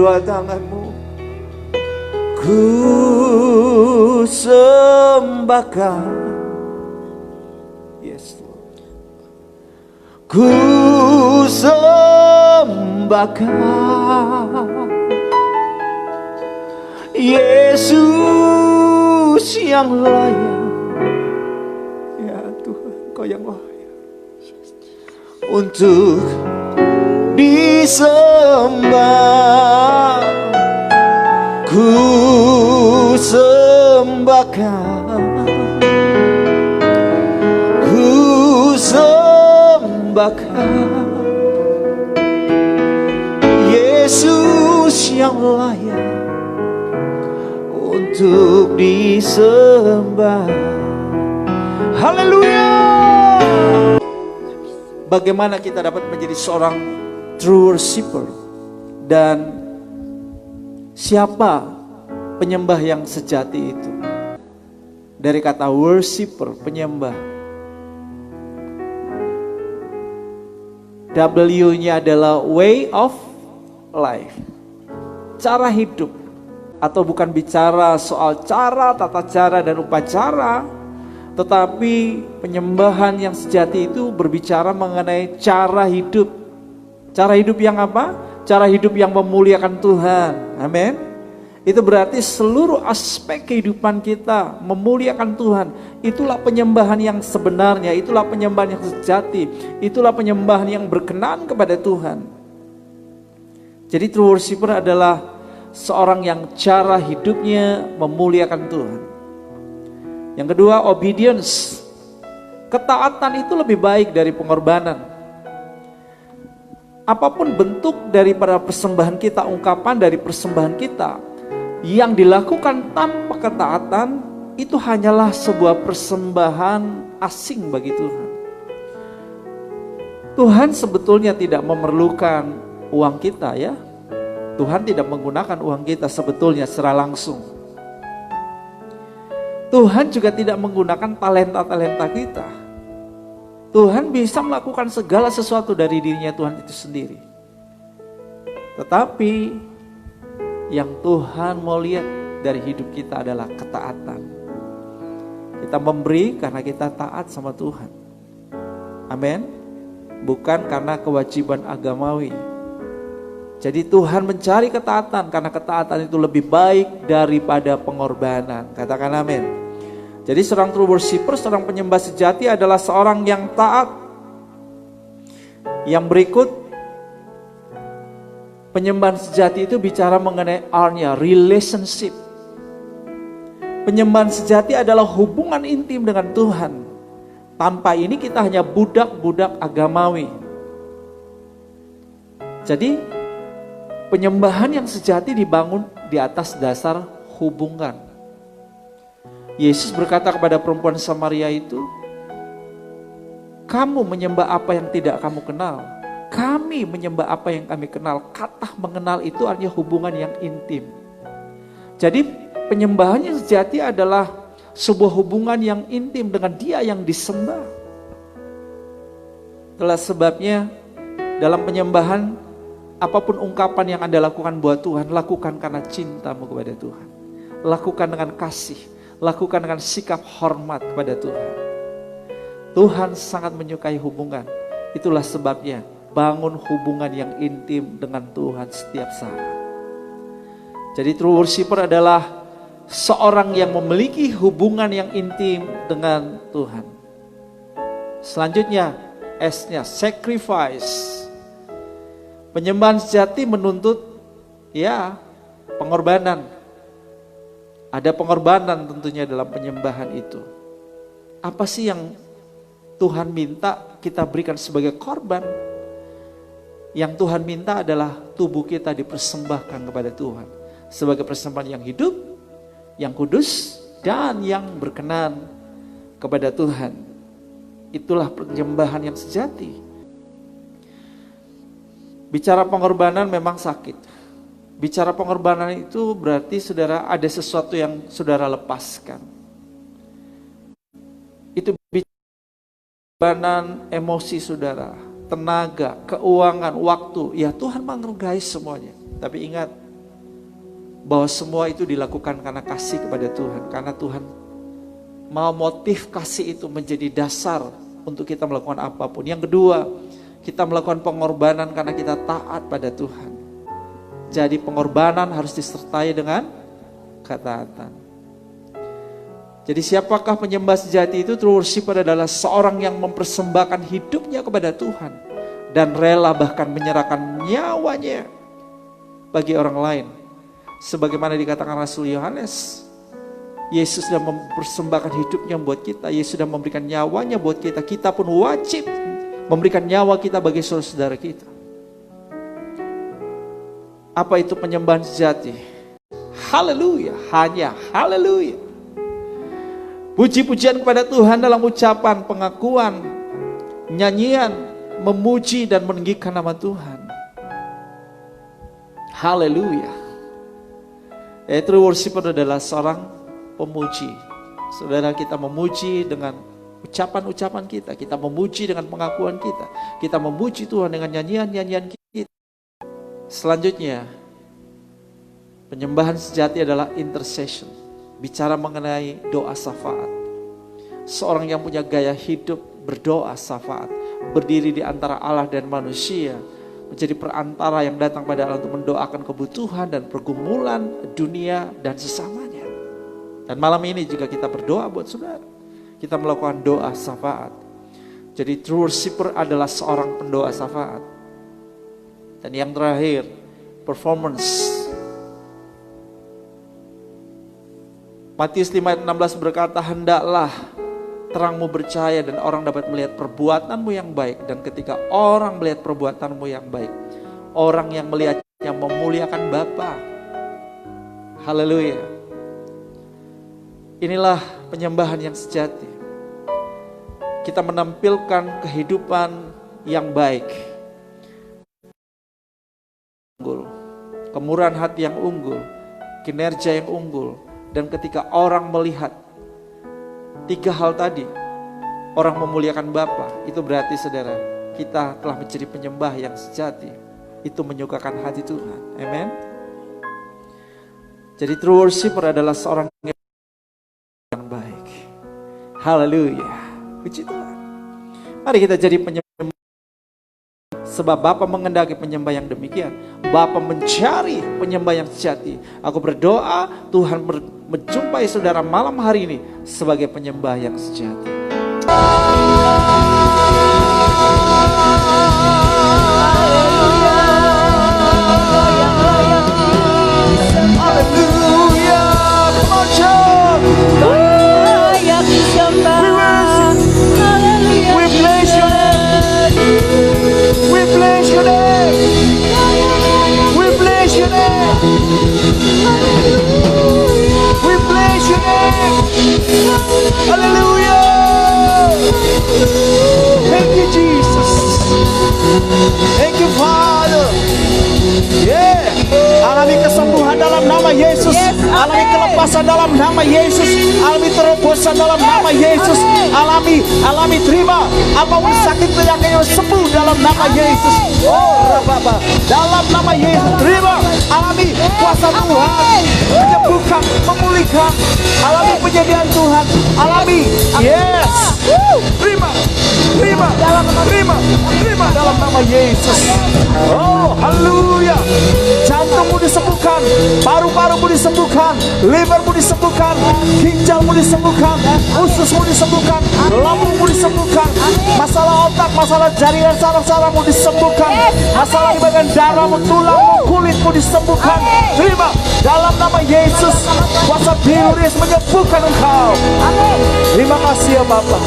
kedua tanganmu. Ku sembahkan, yes Lord. Ku sembahkan Yesus yang layak. Ya Tuhan, Kau yang layak untuk disembah. Ku sembahkan, ku sembahkan Yesus yang layak untuk disembah. Haleluya. Bagaimana kita dapat menjadi seorang true worshiper, dan siapa penyembah yang sejati itu? Dari kata worshiper, penyembah. W-nya adalah way of life, cara hidup. Atau bukan bicara soal cara, tata cara, dan upacara, tetapi penyembahan yang sejati itu berbicara mengenai cara hidup. Cara hidup yang apa? Cara hidup yang memuliakan Tuhan. Amin. Itu berarti seluruh aspek kehidupan kita memuliakan Tuhan. Itulah penyembahan yang sebenarnya, itulah penyembahan yang sejati, itulah penyembahan yang berkenan kepada Tuhan. Jadi true worshiper adalah seorang yang cara hidupnya memuliakan Tuhan. Yang kedua, obedience. Ketaatan itu lebih baik dari pengorbanan. Apapun bentuk daripada persembahan kita, ungkapan dari persembahan kita yang dilakukan tanpa ketaatan, itu hanyalah sebuah persembahan asing bagi Tuhan. Tuhan sebetulnya tidak memerlukan uang kita, ya. Tuhan tidak menggunakan uang kita sebetulnya secara langsung. Tuhan juga tidak menggunakan talenta-talenta kita. Tuhan bisa melakukan segala sesuatu dari dirinya Tuhan itu sendiri. Tetapi yang Tuhan mau lihat dari hidup kita adalah ketaatan. Kita memberi karena kita taat sama Tuhan. Amin. Bukan karena kewajiban agamawi. Jadi Tuhan mencari ketaatan karena ketaatan itu lebih baik daripada pengorbanan. Katakan amin. Jadi seorang true worshiper, seorang penyembah sejati adalah seorang yang taat. Yang berikut, penyembahan sejati itu bicara mengenai R-nya, relationship. Penyembahan sejati adalah hubungan intim dengan Tuhan. Tanpa ini kita hanya budak-budak agamawi. Jadi penyembahan yang sejati dibangun di atas dasar hubungan. Yesus berkata kepada perempuan Samaria itu, kamu menyembah apa yang tidak kamu kenal. Kami menyembah apa yang kami kenal. Kata mengenal itu artinya hubungan yang intim. Jadi penyembahan yang sejati adalah sebuah hubungan yang intim dengan Dia yang disembah. Itulah sebabnya dalam penyembahan, apapun ungkapan yang Anda lakukan buat Tuhan, lakukan karena cintamu kepada Tuhan. Lakukan dengan kasih. Lakukan dengan sikap hormat kepada Tuhan. Tuhan sangat menyukai hubungan. Itulah sebabnya bangun hubungan yang intim dengan Tuhan setiap saat. Jadi true worshiper adalah seorang yang memiliki hubungan yang intim dengan Tuhan. Selanjutnya S-nya sacrifice. Penyembahan sejati menuntut pengorbanan. Ada pengorbanan tentunya dalam penyembahan itu. Apa sih yang Tuhan minta kita berikan sebagai korban? Yang Tuhan minta adalah tubuh kita dipersembahkan kepada Tuhan. Sebagai persembahan yang hidup, yang kudus, dan yang berkenan kepada Tuhan. Itulah penyembahan yang sejati. Bicara pengorbanan memang sakit. Bicara pengorbanan itu berarti saudara ada sesuatu yang saudara lepaskan. Itu pengorbanan emosi saudara, tenaga, keuangan, waktu. Ya Tuhan menghargai semuanya. Tapi ingat, bahwa semua itu dilakukan karena kasih kepada Tuhan. Karena Tuhan mau motif kasih itu menjadi dasar untuk kita melakukan apapun. Yang kedua, kita melakukan pengorbanan karena kita taat pada Tuhan. Jadi pengorbanan harus disertai dengan ketaatan. Jadi siapakah penyembah sejati itu? True worshiper adalah seorang yang mempersembahkan hidupnya kepada Tuhan dan rela bahkan menyerahkan nyawanya bagi orang lain. Sebagaimana dikatakan Rasul Yohanes, Yesus sudah mempersembahkan hidupnya buat kita. Yesus sudah memberikan nyawanya buat kita. Kita pun wajib memberikan nyawa kita bagi saudara-saudara kita. Apa itu penyembahan sejati? Haleluya, hanya haleluya. Puji-pujian kepada Tuhan dalam ucapan, pengakuan, nyanyian, memuji dan meninggikan nama Tuhan. Haleluya. True worshiper adalah seorang pemuji. Saudara, kita memuji dengan ucapan-ucapan kita. Kita memuji dengan pengakuan kita. Kita memuji Tuhan dengan nyanyian-nyanyian kita. Selanjutnya, penyembahan sejati adalah intercession. Bicara mengenai doa syafaat. Seorang yang punya gaya hidup berdoa syafaat, berdiri di antara Allah dan manusia, menjadi perantara yang datang pada Allah untuk mendoakan kebutuhan dan pergumulan dunia dan sesamanya. Dan malam ini juga kita berdoa buat saudara. Kita melakukan doa syafaat. Jadi true worshiper adalah seorang pendoa syafaat. Dan yang terakhir, performance. Matius 5 ayat 16 berkata, hendaklah terangmu bercahaya dan orang dapat melihat perbuatanmu yang baik. Dan ketika orang melihat perbuatanmu yang baik, orang yang melihatnya memuliakan Bapa. Haleluya. Inilah penyembahan yang sejati. Kita menampilkan kehidupan yang baik, kemurahan hati yang unggul, kinerja yang unggul. Dan ketika orang melihat tiga hal tadi, orang memuliakan Bapa, itu berarti saudara, kita telah menjadi penyembah yang sejati. Itu menyukakan hati Tuhan. Amen. Jadi true worshiper adalah seorang yang baik. Haleluya. Puji Tuhan. Mari kita jadi penyembah. Sebab Bapa mengendaki penyembah yang demikian. Bapa mencari penyembah yang sejati. Aku berdoa Tuhan menjumpai saudara malam hari ini sebagai penyembah yang sejati. Haleluya. We bless your name. We bless your name. We bless your name. We bless your name. Hallelujah. Thank you, Jesus. Thank you, Father. Yeah. Alami kesembuhan dalam nama Yesus. Alami kelepasan dalam nama Yesus. Alami terobosan dalam nama Yesus. Alami terima apapun sakit penyakitnya sembuh dalam nama Yesus. Oh Bapa, dalam nama Yesus terima. Alami kuasa Tuhan menyembuhkan, memulihkan. Alami penyediaan Tuhan. Alami, yes. Terima dalam nama Yesus. Oh haleluya. Jantungmu disembuhkan, paru-parumu disembuhkan, livermu disembuhkan, ginjalmu disembuhkan, ususmu disembuhkan, lambungmu disembuhkan, masalah otak, masalah jaringan saraf-sarafmu disembuhkan, masalah di bagian darahmu, tulangmu, kulitmu disembuhkan. Terima dalam nama Yesus. Kuasa virus menyembuhkan engkau. Terima kasih ya Bapak.